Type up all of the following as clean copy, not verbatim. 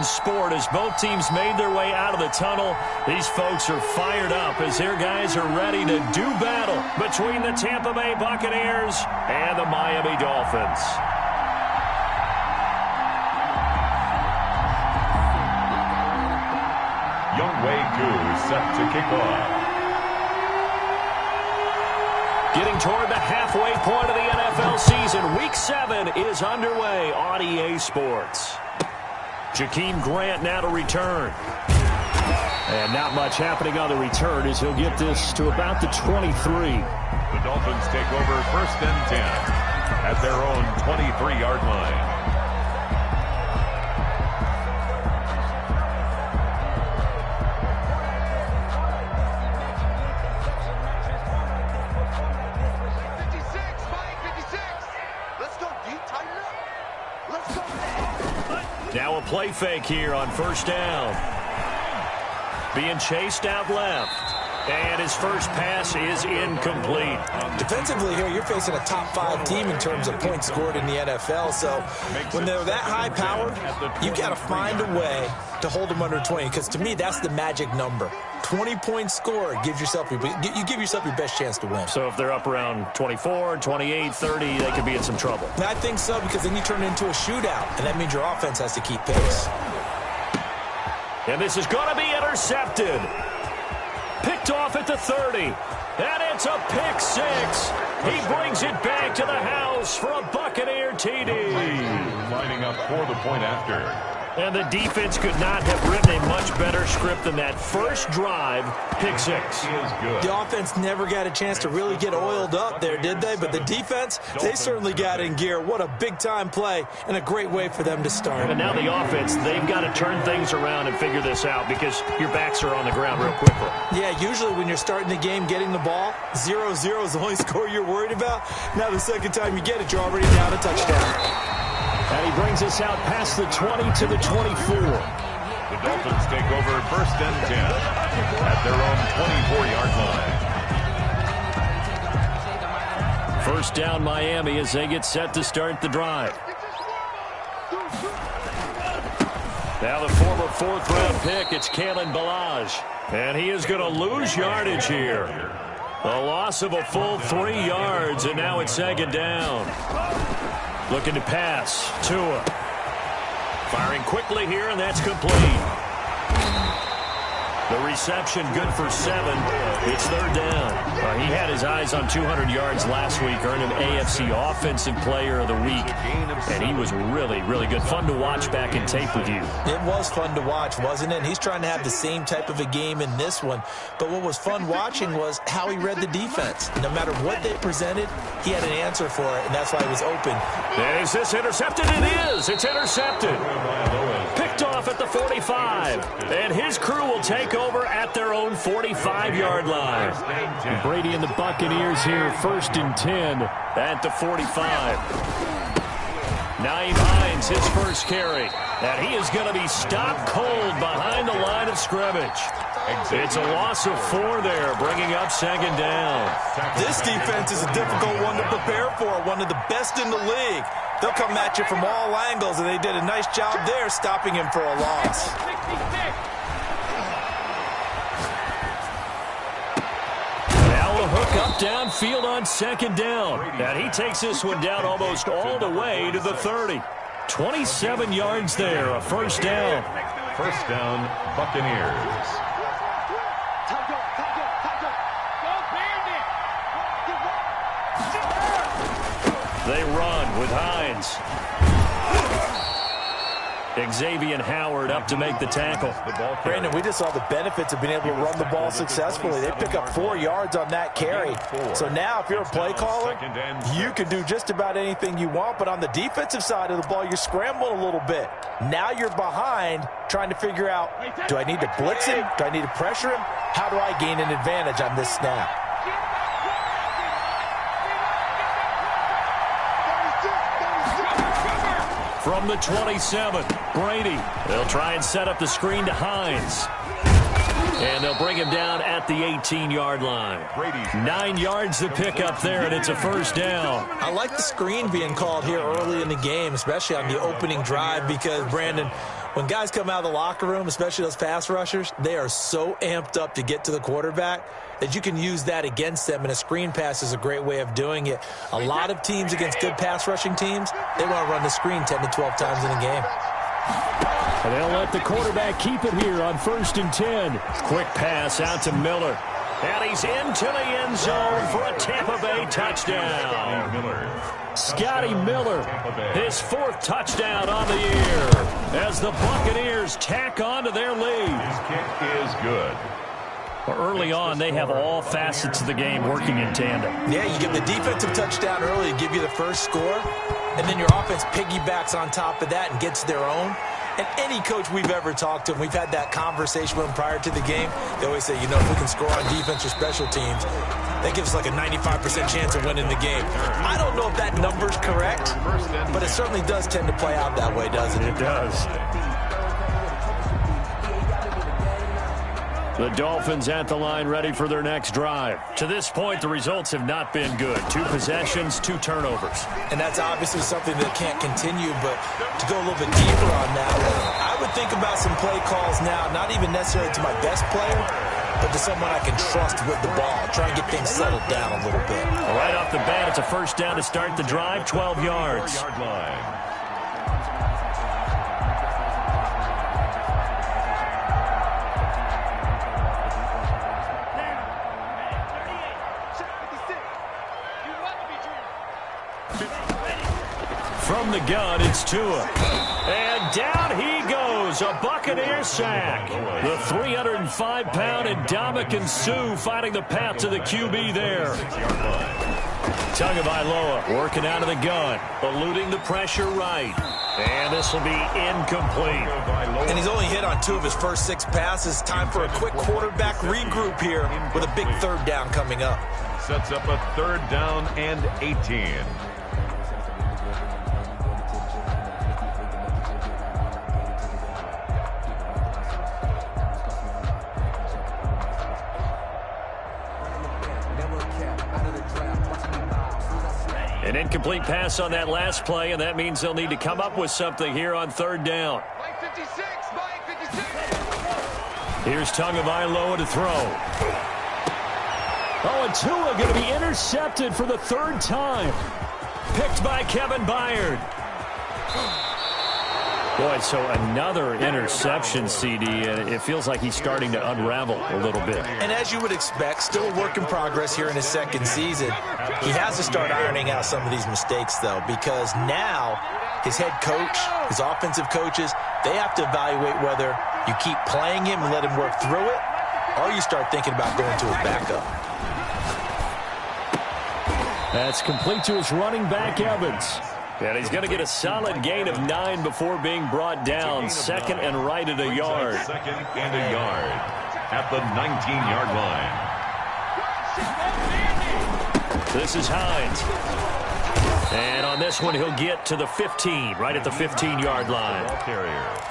in sport as both teams made their way out of the tunnel. These folks are fired up as their guys are ready to do battle between the Tampa Bay Buccaneers and the Miami Dolphins. Younghoe Koo set to kick off. Getting toward the halfway point of the NFL season, Week 7 is underway on EA Sports. Jakeem Grant now to return. And not much happening on the return as he'll get this to about the 23. The Dolphins take over 1st and 10 at their own 23-yard line. Now a play fake here on 1st down. Being chased out left. And his first pass is incomplete. Defensively here, you're facing a top-5 team in terms of points scored in the NFL. So when they're that high-powered, you've got to find a way to hold them under 20. Because to me, that's the magic number. 20 points scored gives yourself you give yourself your best chance to win. So if they're up around 24, 28, 30, they could be in some trouble. I think so, because then you turn it into a shootout, and that means your offense has to keep pace. And this is going to be intercepted. Picked off at the 30. And it's a pick six. He brings it back to the house for a Buccaneer TD. Lining up for the point after. And the defense could not have written a much better script than that first drive, pick six. The offense never got a chance to really get oiled up there, did they? But the defense, they certainly got in gear. What a big-time play and a great way for them to start. And now the offense, they've got to turn things around and figure this out because your backs are on the ground real quickly. Yeah, usually when you're starting the game getting the ball, 0-0 is the only score you're worried about. Now the second time you get it, you're already down a touchdown. And he brings us out past the 20 to the 24. The Dolphins take over 1st and 10 at their own 24-yard line. First down Miami as they get set to start the drive. Now the former 4th-round pick, it's Kalen Ballage. And he is going to lose yardage here. A loss of a full 3 yards, and now it's 2nd down. Looking to pass. Tua. Firing quickly here, and that's complete. The reception good for 7. It's 3rd down. He had his eyes on 200 yards last week, earned him AFC Offensive Player of the Week, and he was really, really good. Fun to watch back in tape with you. It was fun to watch, wasn't it? And he's trying to have the same type of a game in this one. But what was fun watching was how he read the defense. No matter what they presented, he had an answer for it, and that's why he was open. And is this intercepted? It is. It's intercepted. Picked off at the 45. And his crew will take over at their own 45-yard line. Brady and the Buccaneers here, 1st and 10 at the 45. Nyheim Hines, his first carry. And he is going to be stopped cold behind the line of scrimmage. It's a loss of 4 there, bringing up 2nd down. This defense is a difficult one to prepare for, one of the best in the league. They'll come at you from all angles, and they did a nice job there stopping him for a loss. Now a hook up downfield on 2nd down. And he takes this one down almost all the way to the 30. 27 yards there, a 1st down. 1st down, Buccaneers. They run with Hines. Xavier Howard up to make the tackle. Brandon, we just saw the benefits of being able to run the ball successfully. They pick up 4 yards on that carry. So now if you're a play caller, you can do just about anything you want. But on the defensive side of the ball, you're scrambling a little bit. Now you're behind trying to figure out, do I need to blitz him? Do I need to pressure him? How do I gain an advantage on this snap? From the 27, Brady. They'll try and set up the screen to Hines. And they'll bring him down at the 18-yard line. 9 yards to pick up there, and it's a 1st down. I like the screen being called here early in the game, especially on the opening drive, because, Brandon, When guys come out of the locker room, especially those pass rushers, they are so amped up to get to the quarterback that you can use that against them, and a screen pass is a great way of doing it. A lot of teams against good pass rushing teams, they want to run the screen 10 to 12 times in a game. And they'll let the quarterback keep it here on 1st and 10. Quick pass out to Miller. And he's into the end zone for a Tampa Bay touchdown. Scotty Miller, his 4th touchdown on the year as the Buccaneers tack on to their lead. His kick is good. Early on, they have all facets of the game working in tandem. Yeah, you get the defensive touchdown early to give you the first score, and then your offense piggybacks on top of that and gets their own. And any coach we've ever talked to, and we've had that conversation with them prior to the game, they always say, you know, if we can score on defense or special teams, that gives us like a 95% chance of winning the game. I don't know if that number's correct, but it certainly does tend to play out that way, doesn't it? It does. The Dolphins at the line, ready for their next drive. To this point, the results have not been good. 2 possessions, 2 turnovers. And that's obviously something that can't continue, but to go a little bit deeper on that, I would think about some play calls now, not even necessarily to my best player, but to someone I can trust with the ball. Try and get things settled down a little bit. Right off the bat, it's a first down to start the drive, 12 yards. From the gun, it's Tua. And down he goes, a Buccaneer sack. The 305-pound Ndamukong Suh finding the path to the QB there. Tagovailoa working out of the gun, eluding the pressure right. And this will be incomplete. And he's only hit on 2 of his first 6 passes. Time for a quick quarterback regroup here with a big 3rd down coming up. Sets up a 3rd down and 18. An incomplete pass on that last play, and that means they'll need to come up with something here on 3rd down. Here's Tagovailoa to throw. Oh, and Tua going to be intercepted for the 3rd time. Picked by Kevin Byard. Boy, so another interception, CD, and it feels like he's starting to unravel a little bit. And as you would expect, still a work in progress here in his 2nd season. He has to start ironing out some of these mistakes, though, because now his head coach, his offensive coaches, they have to evaluate whether you keep playing him and let him work through it, or you start thinking about going to his backup. That's complete to his running back, Evans. And he's going to get a solid gain of 9 before being brought down. 2nd and right at a yard. 2nd and a yard at the 19-yard line. This is Hines. And on this one, he'll get to the 15, right at the 15-yard line.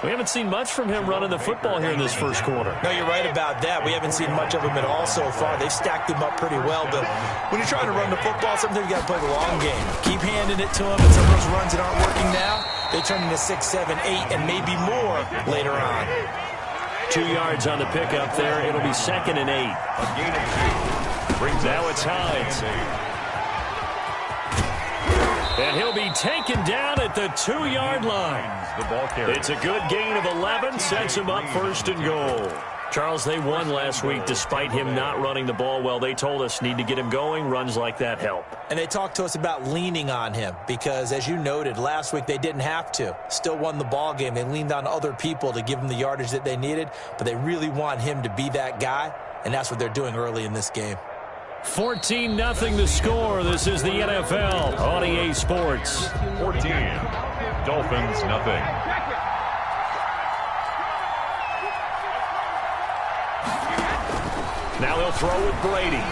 We haven't seen much from him running the football here in this 1st quarter. No, you're right about that. We haven't seen much of him at all so far. They've stacked him up pretty well, but when you're trying to run the football, sometimes you got to play the long game. Keep handing it to him, and some of those runs that aren't working now, they turn into 6, 7, 8, and maybe more later on. 2 yards on the pickup there. It'll be 2nd and 8. A gain of 2. Now it's Hines. And he'll be taken down at the 2-yard line. It's a good gain of 11, sets him up 1st and goal. Charles, they won last week despite him not running the ball well. They told us need to get him going. Runs like that help. And they talked to us about leaning on him because, as you noted, last week they didn't have to. Still won the ball game. They leaned on other people to give them the yardage that they needed, but they really want him to be that guy, and that's what they're doing early in this game. 14-0 the score. This is the NFL on EA Sports. 14. Dolphins, nothing. Now they'll throw with Brady.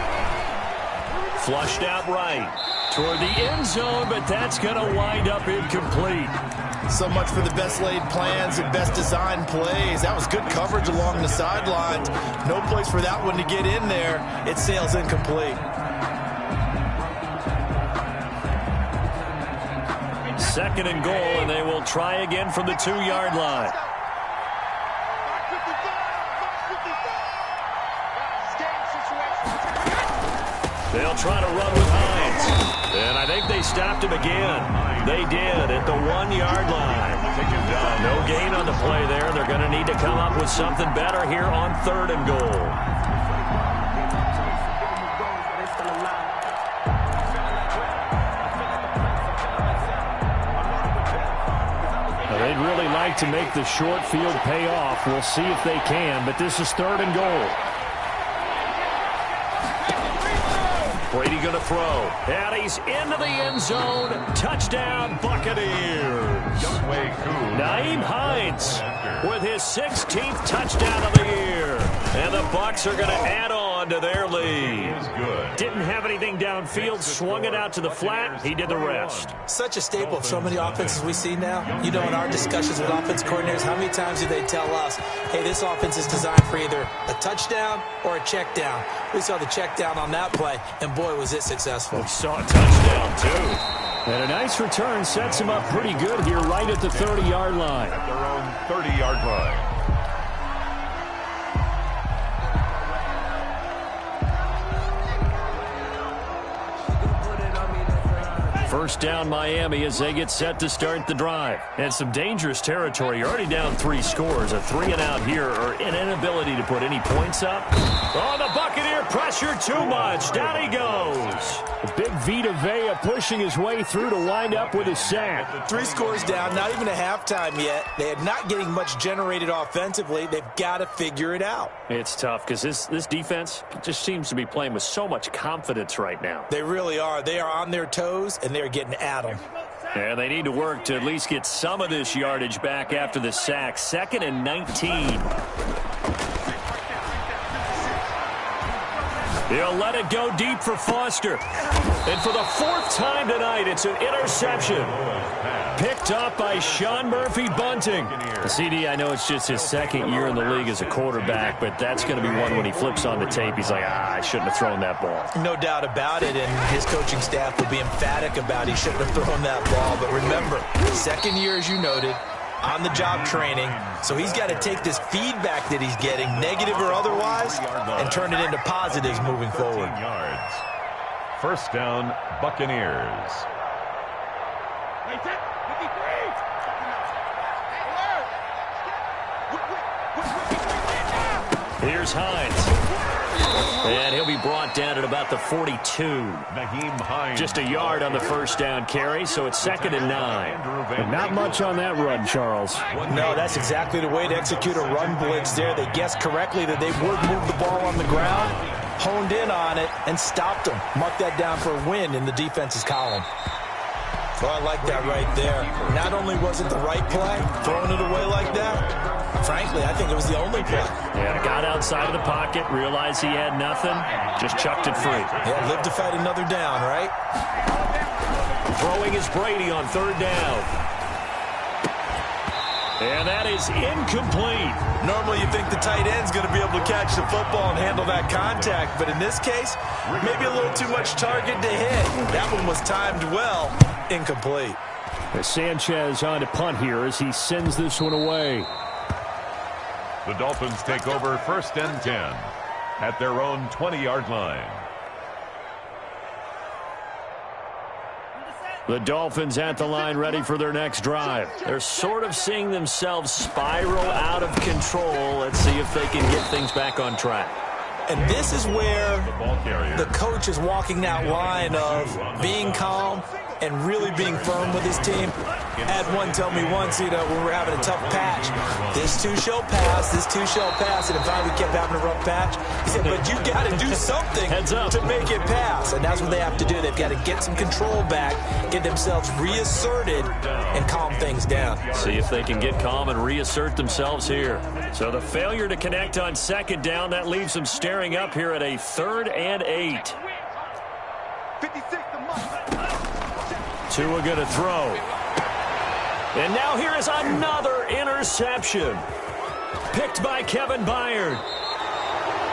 Flushed out right toward the end zone, but that's going to wind up incomplete. So much for the best laid plans and best designed plays. That was good coverage along the sidelines. No place for that one to get in there. It sails incomplete. 2nd and goal, and they will try again from the 2-yard line. They'll try to run with Hines. And I think they stopped him again. They did at the 1-yard line. No gain on the play there. They're going to need to come up with something better here on 3rd and goal. They'd really like to make the short field pay off. We'll see if they can, but this is 3rd and goal. Brady going to throw. And he's into the end zone. Touchdown, Buccaneers. Nyheim Hines with his 16th touchdown of the year. And the Bucs are going to add on to their lead. Didn't have anything downfield, swung it out to the flat. He did the rest. Such a staple of so many offenses we see now. You know, in our discussions with offense coordinators, how many times do they tell us, hey, this offense is designed for either a touchdown or a check down. We saw the check down on that play, and boy, was it successful. We saw a touchdown, too. And a nice return sets him up pretty good here right at the 30-yard line. At their own 30-yard line. First down Miami as they get set to start the drive. And some dangerous territory. You're already down 3 scores. A 3-and-out here or an inability to put any points up. Oh, the Buccaneer pressure too much. Down he goes. Big Vita Vea pushing his way through to wind up with a sack. 3 scores down, not even a halftime yet. They are not getting much generated offensively. They've got to figure it out. It's tough because this defense just seems to be playing with so much confidence right now. They really are. They are on their toes, and they're getting at them. And they need to work to at least get some of this yardage back after the sack. 2nd and 19. He'll let it go deep for Foster. And for the 4th time tonight, it's an interception. Picked up by Sean Murphy-Bunting. CD, I know it's just his 2nd year in the league as a quarterback, but that's going to be one when he flips on the tape. He's like, I shouldn't have thrown that ball. No doubt about it, and his coaching staff will be emphatic about he shouldn't have thrown that ball. But remember, 2nd year, as you noted, on-the-job training, so he's got to take this feedback that he's getting, negative or otherwise, and turn it into positives moving forward. First down, Buccaneers. Here's Hines. And he'll be brought down at about the 42. Nyheim Hines. Just a yard on the first down carry, so it's 2nd and 9. And not much on that run, Charles. No, that's exactly the way to execute a run blitz there. They guessed correctly that they would move the ball on the ground, honed in on it, and stopped them. Mark that down for a win in the defense's column. Well, I like that right there. Not only was it the right play, throwing it away like that, frankly, I think it was the only play. Yeah, got outside of the pocket, realized he had nothing, just chucked it free. Yeah, live to fight another down, right? Throwing is Brady on 3rd down. And that is incomplete. Normally you think the tight end's going to be able to catch the football and handle that contact, but in this case, maybe a little too much target to hit. That one was timed well. Incomplete. Sanchez on to punt here as he sends this one away. The Dolphins take over 1st and 10 at their own 20-yard line. The Dolphins at the line ready for their next drive. They're sort of seeing themselves spiral out of control. Let's see if they can get things back on track. And this is where the coach is walking that line of being calm and really being firm with his team. Had one tell me once, when we're having a tough patch, this too shall pass, this too shall pass. And if we kept having a rough patch, he said, but you got to do something to make it pass. And that's what they have to do. They've got to get some control back, get themselves reasserted, and calm things down. See if they can get calm and reassert themselves here. So the failure to connect on 2nd down, that leaves them staring up here at a 3rd and 8. Tua going to throw. And now here is another interception. Picked by Kevin Byard.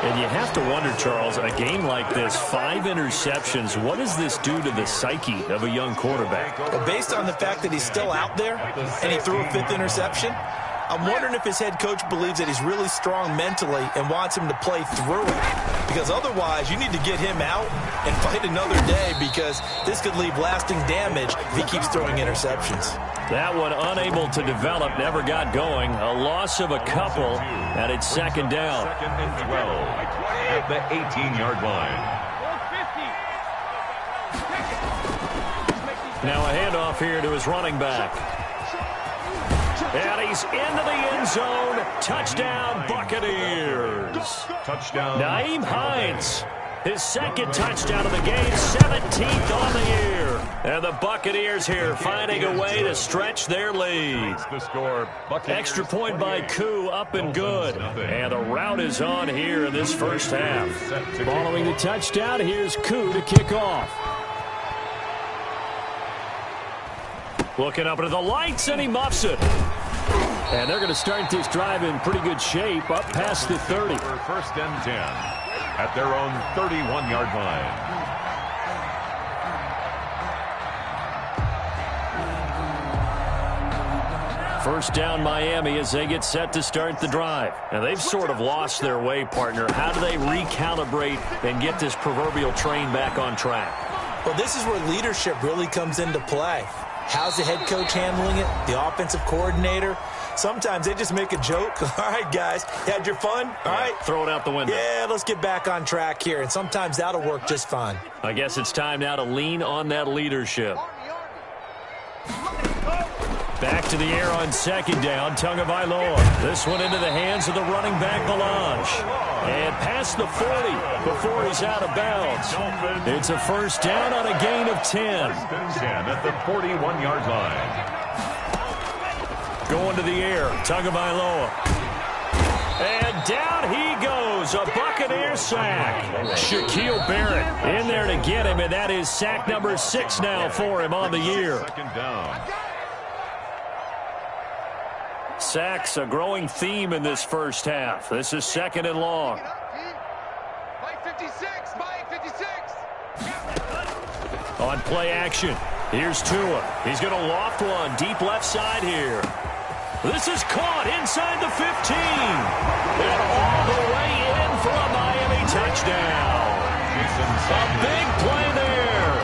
And you have to wonder, Charles, a game like this, 5 interceptions, what does this do to the psyche of a young quarterback? Well, based on the fact that he's still out there and he threw a 5th interception, I'm wondering if his head coach believes that he's really strong mentally and wants him to play through it. Because otherwise, you need to get him out and fight another day, because this could leave lasting damage if he keeps throwing interceptions. That one unable to develop, never got going. A loss of a couple, and it's second down. Second and 12 at the 18-yard line. Now a handoff here to his running back. And he's into the end zone. Touchdown, Buccaneers. Touchdown. Nyheim Hines, his second touchdown of the game, 17th on the year. And the Buccaneers here finding a way to stretch their lead. The score, Buccaneers Extra point by Koo, up and good. And the route is on here in this first half. Following the touchdown, here's Koo to kick off. Looking up into the lights, and he muffs it. And they're going to start this drive in pretty good shape, up past the 30. For first and 10 at their own 31-yard line. First down, Miami, as they get set to start the drive. And they've sort of lost their way, partner. How do they recalibrate and get this proverbial train back on track? Well, this is where leadership really comes into play. How's the head coach handling it? The offensive coordinator? Sometimes they just make a joke. All right, guys, you had your fun? All right. Throw it out the window. Yeah, let's get back on track here. And sometimes that'll work just fine. I guess it's time now to lean on that leadership. Back to the air on second down, Tagovailoa. This one into the hands of the running back, Ballage. And past the 40 before he's out of bounds. It's a first down on a gain of 10. First and 10 at the 41-yard line. Going to the air, Tagovailoa. And down he goes, a Buccaneer sack. Shaquille Barrett in there to get him, and that is sack number 6 now for him on the year. Second down. Sacks, a growing theme in this first half. This is second and long. Mike 56, Mike 56. On play action, here's Tua. He's going to loft one deep left side here. This is caught inside the 15. And all the way in for a Miami touchdown. A big play there.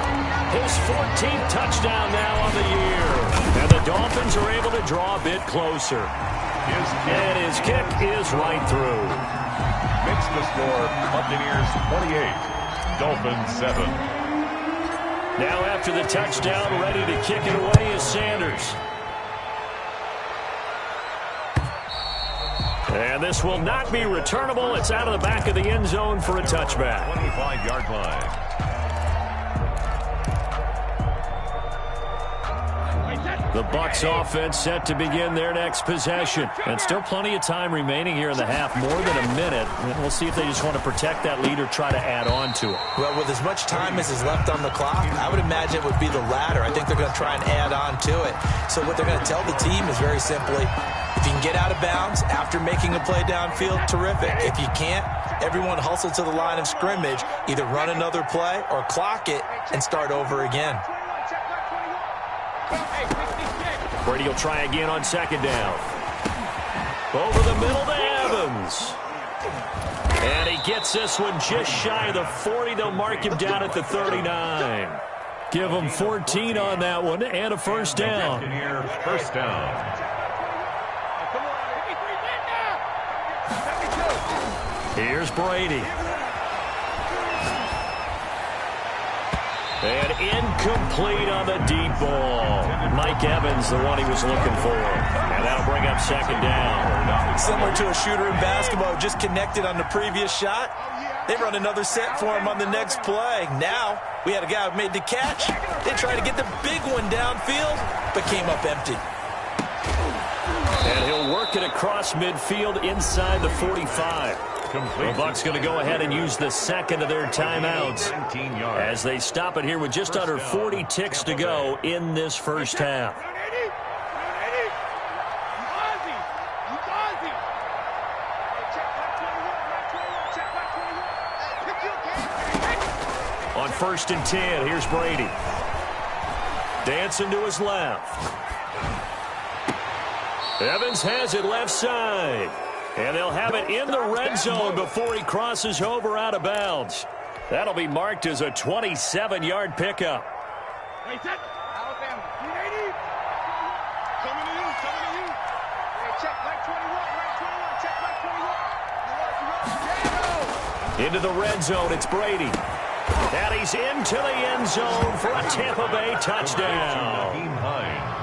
His 14th touchdown now on the year. And the Dolphins are able to draw a bit closer. And his kick is right through. Makes the score Buccaneers 28, Dolphins 7. Now after the touchdown, ready to kick it away is Sanders. And this will not be returnable. It's out of the back of the end zone for a touchback. 25-yard line. The Bucs offense set to begin their next possession. And still plenty of time remaining here in the half, more than a minute. And we'll see if they just want to protect that lead or try to add on to it. Well, with as much time as is left on the clock, I would imagine it would be the latter. I think they're going to try and add on to it. So what they're going to tell the team is very simply, if you can get out of bounds after making a play downfield, terrific. If you can't, everyone hustle to the line of scrimmage, either run another play or clock it and start over again. Brady will try again on second down. Over the middle to Evans. And he gets this one just shy of the 40. They'll mark him down at the 39. Give him 14 on that one and a first down. Buccaneers first down. Here's Brady. And incomplete on the deep ball. Mike Evans, the one he was looking for. And that'll bring up second down. Similar to a shooter in basketball, just connected on the previous shot. They run another set for him on the next play. Now, we had a guy who made the catch. They tried to get the big one downfield, but came up empty. And he'll work it across midfield inside the 45. The Bucs going to go ahead and use the second of their timeouts as they stop it here with just under 40 ticks to go in this first half. On first and 10, here's Brady. Dancing to his left. Evans has it left side. And they'll have it in the red zone before he crosses over out of bounds. That'll be marked as a 27-yard pickup. Hey, set. Alabama, 380. Coming to you, coming to you. Hey, check right 21, check right 21. Into the red zone, it's Brady. And he's into the end zone for a Tampa Bay touchdown.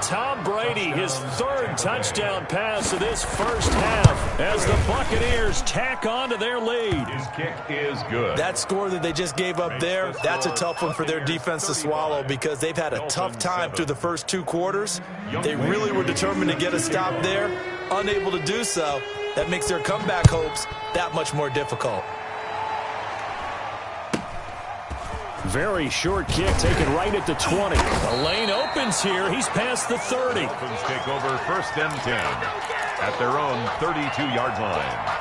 Tom Brady, his third touchdown pass of this first half as the Buccaneers tack on to their lead. His kick is good. That score that they just gave up there, that's a tough one for their defense to swallow because they've had a tough time through the first 2 quarters. They really were determined to get a stop there, unable to do so. That makes their comeback hopes that much more difficult. Very short kick taken right at the 20. The lane opens here. He's past the 30. Dolphins take over first and 10 at their own 32-yard line.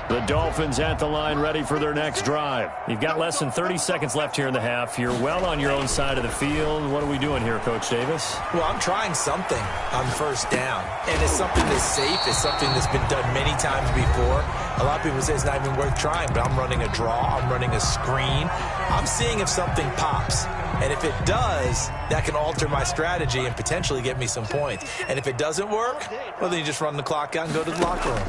The Dolphins at the line ready for their next drive. You've got less than 30 seconds left here in the half. You're well on your own side of the field. What are we doing here, Coach Davis? Well, I'm trying something on first down, and it's something that's safe. It's something that's been done many times before. A lot of people say it's not even worth trying, but I'm running a draw. I'm running a screen. I'm seeing if something pops. And if it does, that can alter my strategy and potentially get me some points. And if it doesn't work, well, then you just run the clock out and go to the locker room.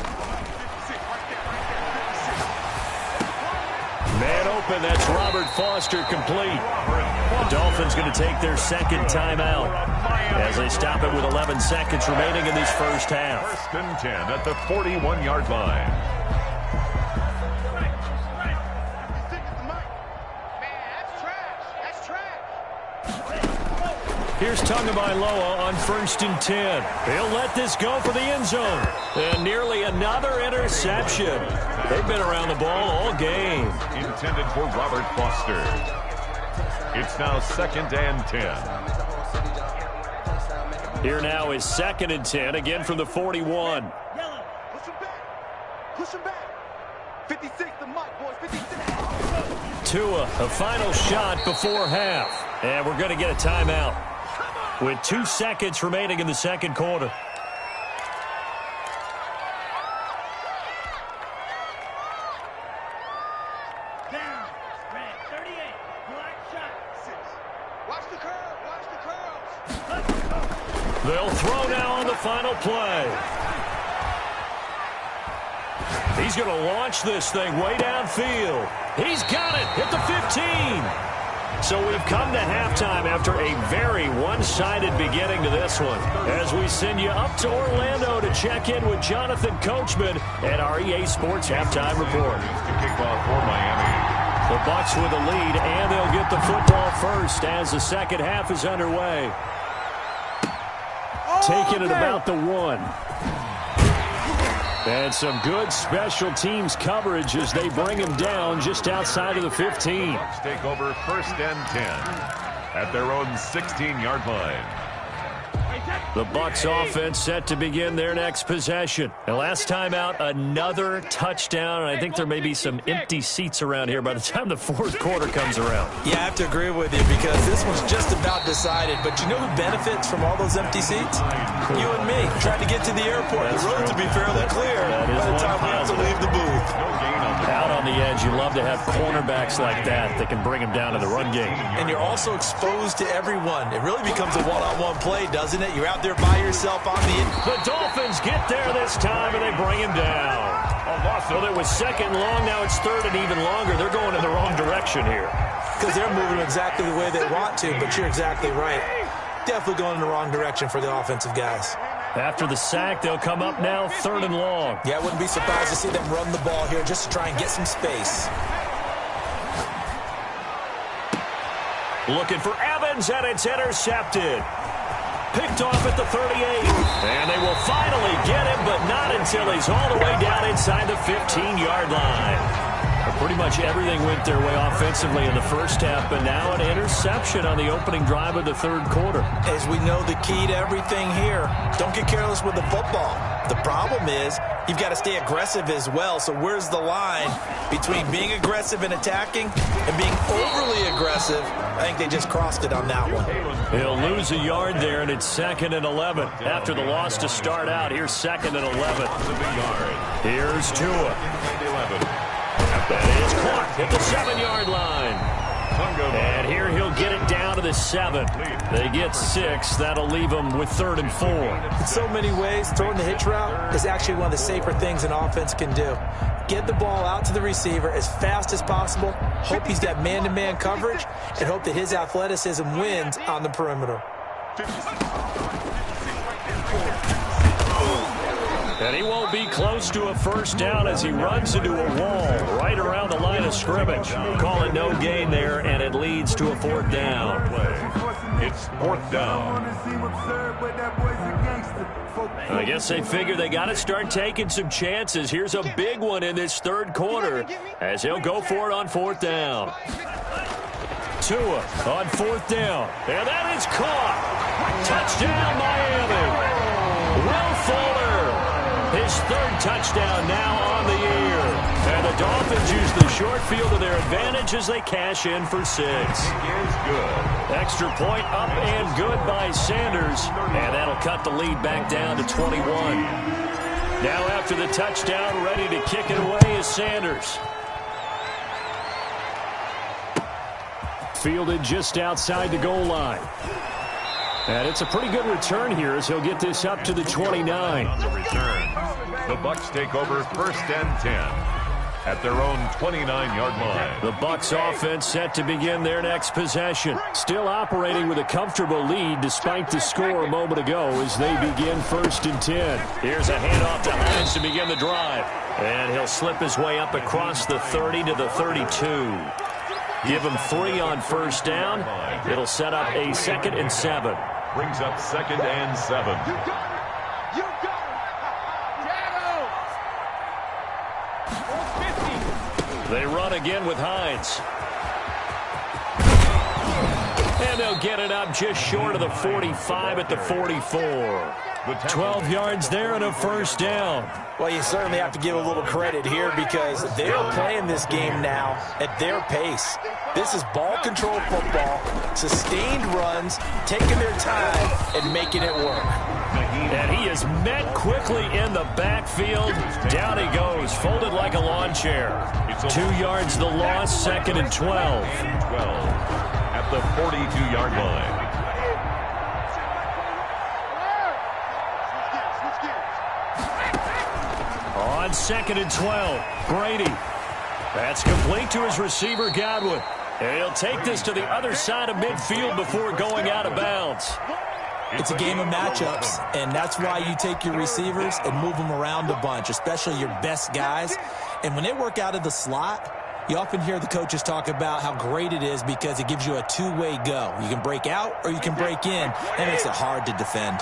Man open, that's Robert Foster complete. The Dolphins going to take their second timeout as they stop it with 11 seconds remaining in this first half. First and 10 at the 41-yard line. Here's Tagovailoa on first and 10. He'll let this go for the end zone. And nearly another interception. They've been around the ball all game. Intended for Robert Foster. It's now second and 10. Here now is second and 10, again from the 41. Push him back. Push him back. 56, the mic, boys, 56. Tua, a final shot before half. And we're going to get a timeout with 2 seconds remaining in the second quarter. Down. Red, 38. Black shot. 6. Watch the curve. Watch the curves. They'll throw now on the final play. He's going to launch this thing way downfield. He's got it at the 15. So we've come to halftime after a very one-sided beginning to this one as we send you up to Orlando to check in with Jonathan Coachman at our EA Sports Halftime Report. To kick off for Miami. The Bucs with the lead, and they'll get the football first as the second half is underway. Taking it about the 1. And some good special teams coverage as they bring him down just outside of the 15. Bucs take over first and 10 at their own 16-yard line. The Bucs offense set to begin their next possession. And last time out, another touchdown. And I think there may be some empty seats around here by the time the fourth quarter comes around. Yeah, I have to agree with you because this one's just about decided. But you know who benefits from all those empty seats? You and me, trying to get to the airport. The road to be fairly clear by the time we have to leave the booth. Out on the edge, you love to have cornerbacks like that that can bring them down to the run game. And you're also exposed to everyone. It really becomes a one-on-one play, doesn't it? You're out there by yourself on the... The Dolphins get there this time, and they bring him down. Well, it was second long. Now it's third and even longer. They're going in the wrong direction here. Because they're moving exactly the way they want to, but you're exactly right. Definitely going in the wrong direction for the offensive guys. After the sack, they'll come up now third and long. Yeah, I wouldn't be surprised to see them run the ball here just to try and get some space. Looking for Evans, and it's intercepted. Picked off at the 38. And they will finally get him, but not until he's all the way down inside the 15-yard line. The Pretty much everything went their way offensively in the first half, but now an interception on the opening drive of the third quarter. As we know, the key to everything here, don't get careless with the football. The problem is you've got to stay aggressive as well. So where's the line between being aggressive and attacking and being overly aggressive? I think they just crossed it on that one. He'll lose a yard there, and it's 2nd and 11. After the loss to start out, here's 2nd and 11. Here's Tua. That is caught at the 7-yard line. And here he'll get it down to the 7. They get 6. That'll leave them with 3rd and 4. In so many ways, throwing the hitch route is actually one of the safer things an offense can do. Get the ball out to the receiver as fast as possible, hope he's got man-to-man coverage, and hope that his athleticism wins on the perimeter. And he won't be close to a first down as he runs into a wall right around the line of scrimmage. Call it no gain there, and it leads to a 4th down. It's 4th down. I guess they figure they got to start taking some chances. Here's a big one in this third quarter as he'll go for it on 4th down. Tua on 4th down. And that is caught. Touchdown, Miami. Will Fuller. His 3rd touchdown now on the year. And the Dolphins use the short field to their advantage as they cash in for 6. Good. Extra point up and good by Sanders. And that'll cut the lead back down to 21. Now after the touchdown, ready to kick it away is Sanders. Fielded just outside the goal line. And it's a pretty good return here as he'll get this up to the 29. On the return, the Bucs take over 1st and 10 at their own 29-yard line. The Bucs offense set to begin their next possession. Still operating with a comfortable lead despite the score a moment ago as they begin 1st and 10. Here's a handoff to Hines to begin the drive. And he'll slip his way up across the 30 to the 32. Give him 3 on 1st down. It'll set up a 2nd and 7. Brings up 2nd and 7. You got it. You got it. They run again with Hines. And they'll get it up just short of the 45 at the 44. 12 yards there and a 1st down. Well, you certainly have to give a little credit here because they're playing this game now at their pace. This is ball control football, sustained runs, taking their time and making it work. And he is met quickly in the backfield. Down he goes, folded like a lawn chair. 2 yards the loss, 2nd and 12. At the 42-yard line. On 2nd and 12, Brady. That's complete to his receiver, Godwin. And he'll take this to the other side of midfield before going out of bounds. It's a game of matchups, and that's why you take your receivers and move them around a bunch, especially your best guys. And when they work out of the slot, you often hear the coaches talk about how great it is because it gives you a two-way go. You can break out or you can break in. That makes it hard to defend.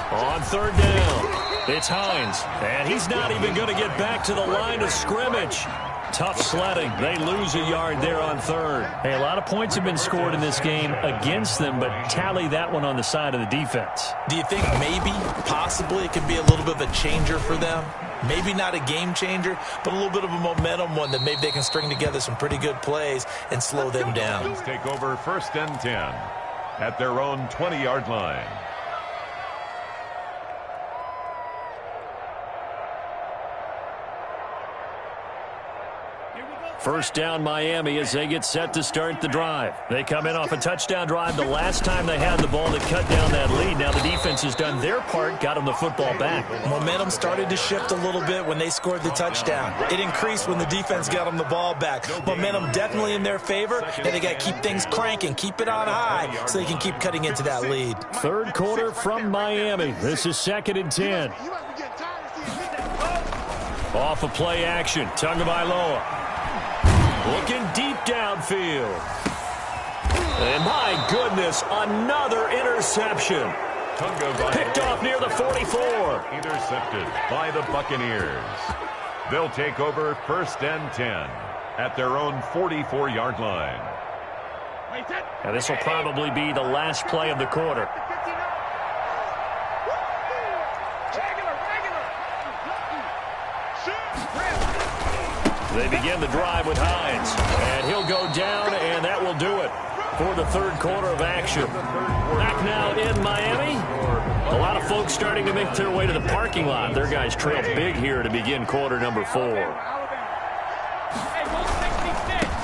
On 3rd down, it's Hines, and he's not even going to get back to the line of scrimmage. Tough sledding. They lose a yard there on 3rd. Hey, a lot of points have been scored in this game against them, but tally that one on the side of the defense. Do you think maybe, possibly, it could be a little bit of a changer for them? Maybe not a game changer, but a little bit of a momentum one that maybe they can string together some pretty good plays and slow them down. Let's take over 1st and 10 at their own 20-yard line. First down, Miami, as they get set to start the drive. They come in off a touchdown drive the last time they had the ball to cut down that lead. Now the defense has done their part, got them the football back. Momentum started to shift a little bit when they scored the touchdown. It increased when the defense got them the ball back. Momentum definitely in their favor, and they got to keep things cranking, keep it on high so they can keep cutting into that lead. Third quarter from Miami. This is 2nd and 10. Off of play action, Tagovailoa. Looking deep downfield. And my goodness, another interception. Picked off near the 44. Intercepted by the Buccaneers. They'll take over 1st and 10 at their own 44-yard line. And this will probably be the last play of the quarter. They begin the drive with Hines. And he'll go down, and that will do it for the third quarter of action. Back now in Miami. A lot of folks starting to make their way to the parking lot. Their guys trail big here to begin quarter number 4.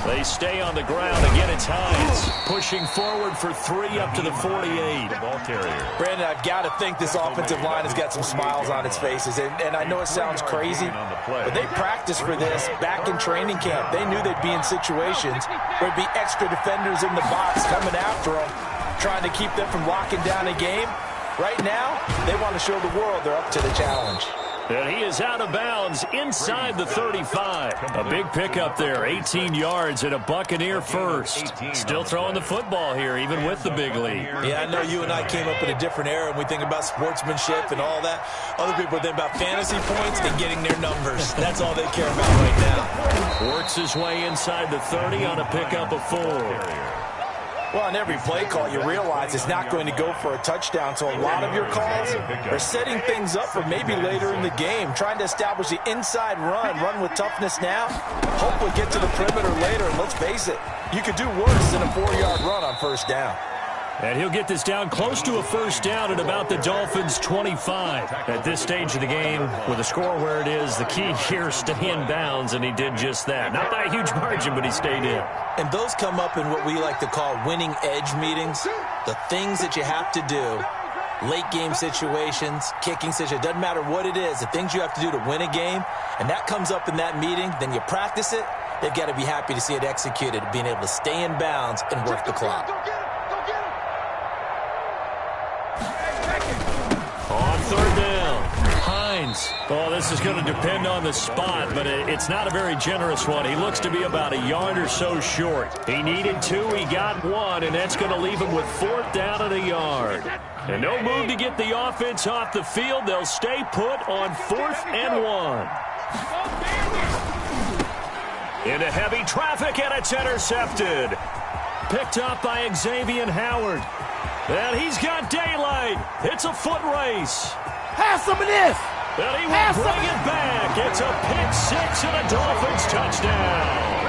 They stay on the ground. Again, it's Hines pushing forward for 3 up to the 48. Ball carrier. Brandon, I've got to think this offensive line has got some smiles on its faces. And I know it sounds crazy, but they practiced for this back in training camp. They knew they'd be in situations where there'd be extra defenders in the box coming after them, trying to keep them from locking down a game. Right now, they want to show the world they're up to the challenge. And he is out of bounds inside the 35. A big pickup there, 18 yards and a Buccaneer first. Still throwing the football here, even with the big lead. Yeah, I know you and I came up in a different era, and we think about sportsmanship and all that. Other people think about fantasy points and getting their numbers. That's all they care about right now. Works his way inside the 30 on a pickup of 4. Well, on every play call, you realize it's not going to go for a touchdown, so a lot of your calls are setting things up for maybe later in the game, trying to establish the inside run with toughness now, hopefully get to the perimeter later, and let's face it, you could do worse than a 4-yard run on first down. And he'll get this down close to a first down at about the Dolphins' 25. At this stage of the game, with the score where it is, the key here is stay in bounds, and he did just that. Not by a huge margin, but he stayed in. And those come up in what we like to call winning edge meetings, the things that you have to do, late game situations, kicking situations, doesn't matter what it is, the things you have to do to win a game, and that comes up in that meeting, then you practice it, they've got to be happy to see it executed, being able to stay in bounds and work the clock. On third down, Hines. Oh, this is going to depend on the spot, but it's not a very generous one. He looks to be about a yard or so short. He needed 2, he got 1, and that's going to leave him with 4th down and a yard. And no move to get the offense off the field. They'll stay put on 4th and 1. Into heavy traffic, and it's intercepted. Picked up by Xavier Howard. And he's got daylight. It's a foot race. Have some of this. And he will bring it back. It's a pick 6 and a Dolphins touchdown.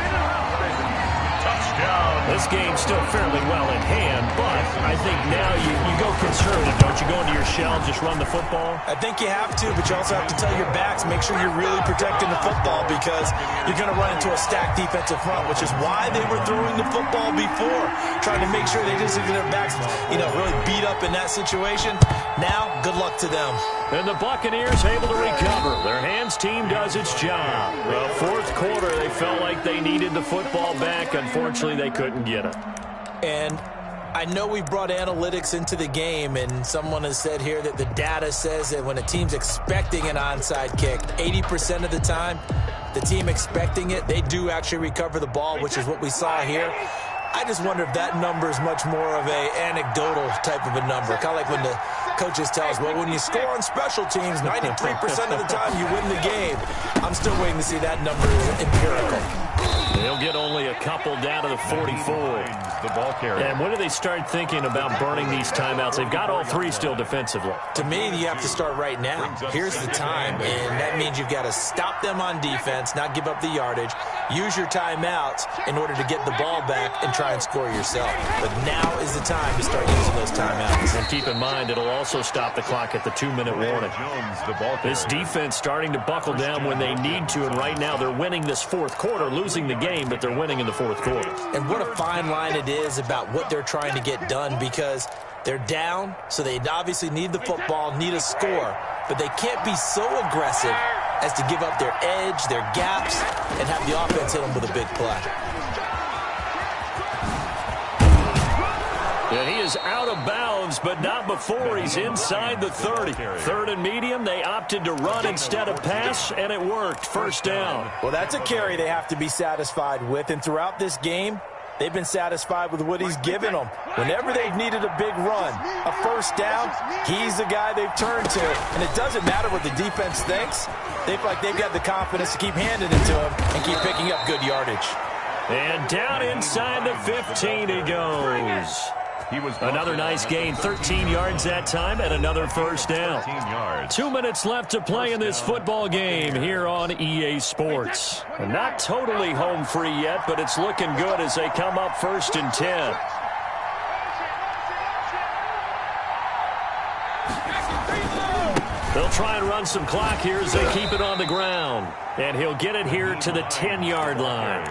This game's still fairly well in hand, but I think now you go conservative, don't you? Go into your shell, just run the football? I think you have to, but you also have to tell your backs, make sure you're really protecting the football because you're going to run into a stacked defensive front, which is why they were throwing the football before, trying to make sure they just get their backs, really beat up in that situation. Now, good luck to them. And the Buccaneers able to recover. Their hands team does its job. The fourth quarter, they felt like they needed the football back. Unfortunately, they couldn't get it. And I know we brought analytics into the game, and someone has said here that the data says that when a team's expecting an onside kick, 80% of the time, the team expecting it, they do actually recover the ball, which is what we saw here. I just wonder if that number is much more of a anecdotal type of a number. Kind of like when the coaches tell us, well, when you score on special teams, 93% of the time you win the game. I'm still waiting to see that number empirical. They'll get only a couple down to the 44. The ball carrier. And when do they start thinking about burning these timeouts? They've got all 3 still defensively. To me, you have to start right now. Here's the time, and that means you've got to stop them on defense, not give up the yardage, use your timeouts in order to get the ball back and try and score yourself. But now is the time to start using those timeouts. And keep in mind, it'll also stop the clock at the 2-minute warning. This defense starting to buckle down when they need to, and right now they're winning this fourth quarter, losing the game, but they're winning in the fourth quarter. And what a fine line it is about what they're trying to get done, because they're down, so they obviously need the football, need a score, but they can't be so aggressive as to give up their edge, their gaps, and have the offense hit them with a big play. And he is out of bounds, but not before he's inside the 30. 3rd and medium, they opted to run instead of pass, and it worked. First down. Well, that's a carry they have to be satisfied with, and throughout this game, They've been satisfied with what he's given them. Whenever they've needed a big run, a first down, he's the guy they've turned to. And it doesn't matter what the defense thinks. They feel like they've got the confidence to keep handing it to him and keep picking up good yardage. And down inside the 15 he goes. Another nice gain, 13 yards that time, and another first down. 2 minutes left to play in this football game here on EA Sports. And not totally home free yet, but it's looking good as they come up 1st and 10. They'll try and run some clock here as they keep it on the ground. And he'll get it here to the 10-yard line.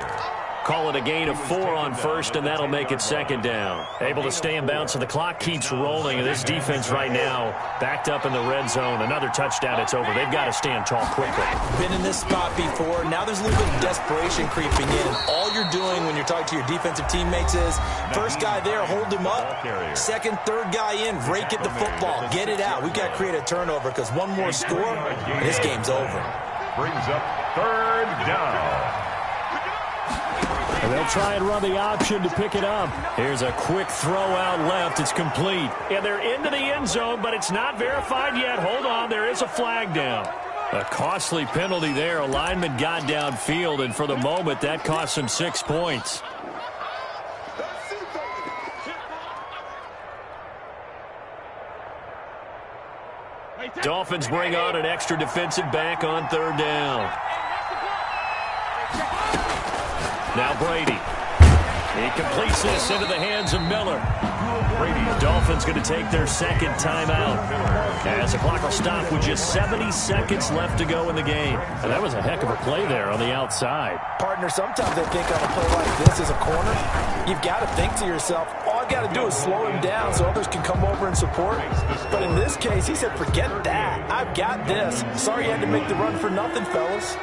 Call it a gain of 4 on first, and that'll make it 2nd down. Able to stay in bounds, so the clock keeps rolling. And this defense right now backed up in the red zone. Another touchdown, it's over. They've got to stand tall quickly. Been in this spot before. Now there's a little bit of desperation creeping in. And all you're doing when you're talking to your defensive teammates is, first guy there, hold him up. Second, third guy in, rake at the football. Get it out. We've got to create a turnover because one more score, and this game's over. Brings up 3rd down. And they'll try and run the option to pick it up. Here's a quick throw out left. It's complete. And they're into the end zone, but it's not verified yet. Hold on, there is a flag down. A costly penalty there. A lineman got downfield, and for the moment, that cost him 6 points. Dolphins bring on an extra defensive back on 3rd down. Now Brady. He completes this into the hands of Miller. The Dolphins going to take their 2nd timeout as the clock will stop with just 70 seconds left to go in the game. And that was a heck of a play there on the outside. Partner, sometimes I think on a play like this as a corner, you've got to think to yourself, all I got to do is slow him down so others can come over and support. But in this case, he said, forget that. I've got this. Sorry you had to make the run for nothing, fellas.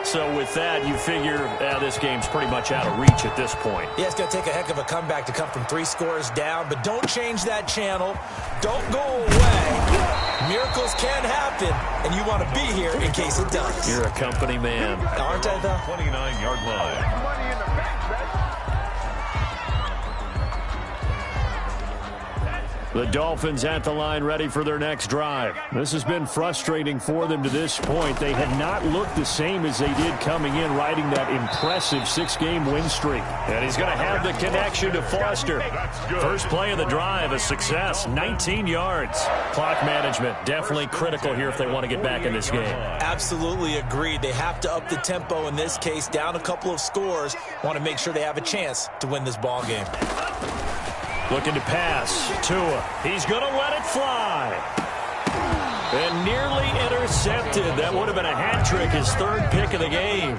So with that, you figure this game's pretty much out of reach at this point. Yeah, it's going to take a heck of a comeback to come from 3 scores down, but don't change that channel. Don't go away. Miracles can happen, and you want to be here in case it does. You're a company man. Aren't I, though? 29-yard line. The Dolphins at the line ready for their next drive. This has been frustrating for them to this point. They have not looked the same as they did coming in, riding that impressive 6-game win streak. And he's going to have the connection to Foster. First play of the drive, a success, 19 yards. Clock management, definitely critical here if they want to get back in this game. Absolutely agreed. They have to up the tempo in this case, down a couple of scores. Want to make sure they have a chance to win this ball game. Looking to pass. Tua. He's going to let it fly. And nearly intercepted. That would have been a hat trick, his 3rd pick of the game.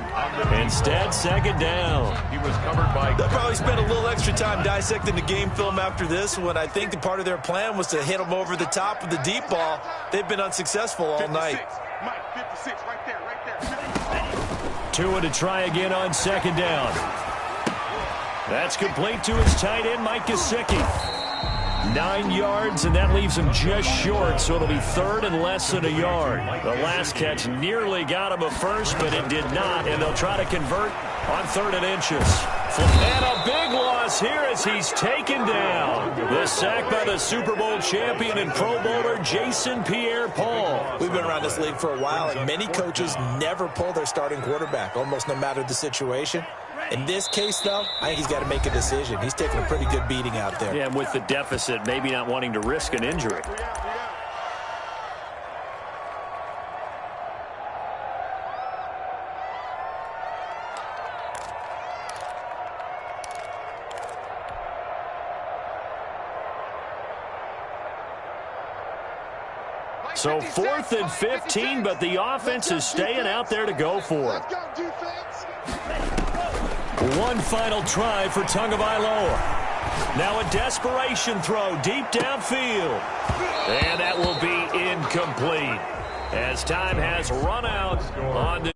Instead, 2nd down. He was covered by... They'll probably spend a little extra time dissecting the game film after this one. I think the part of their plan was to hit him over the top of the deep ball. They've been unsuccessful all night. Mike, 56, right there. Tua to try again on 2nd down. That's complete to his tight end, Mike Gesicki. 9 yards, and that leaves him just short, so it'll be 3rd and less than a yard. The last catch nearly got him a first, but it did not, and they'll try to convert on 3rd and inches. And a big loss here as he's taken down. The sack by the Super Bowl champion and Pro Bowler Jason Pierre-Paul. We've been around this league for a while, and many coaches never pull their starting quarterback, almost no matter the situation. In this case, though, I think he's got to make a decision. He's taking a pretty good beating out there. Yeah, and with the deficit, maybe not wanting to risk an injury. So 4th and 15, but the offense is staying out there to go for it. One final try for Tagovailoa. Now a desperation throw deep downfield. And that will be incomplete as time has run out on the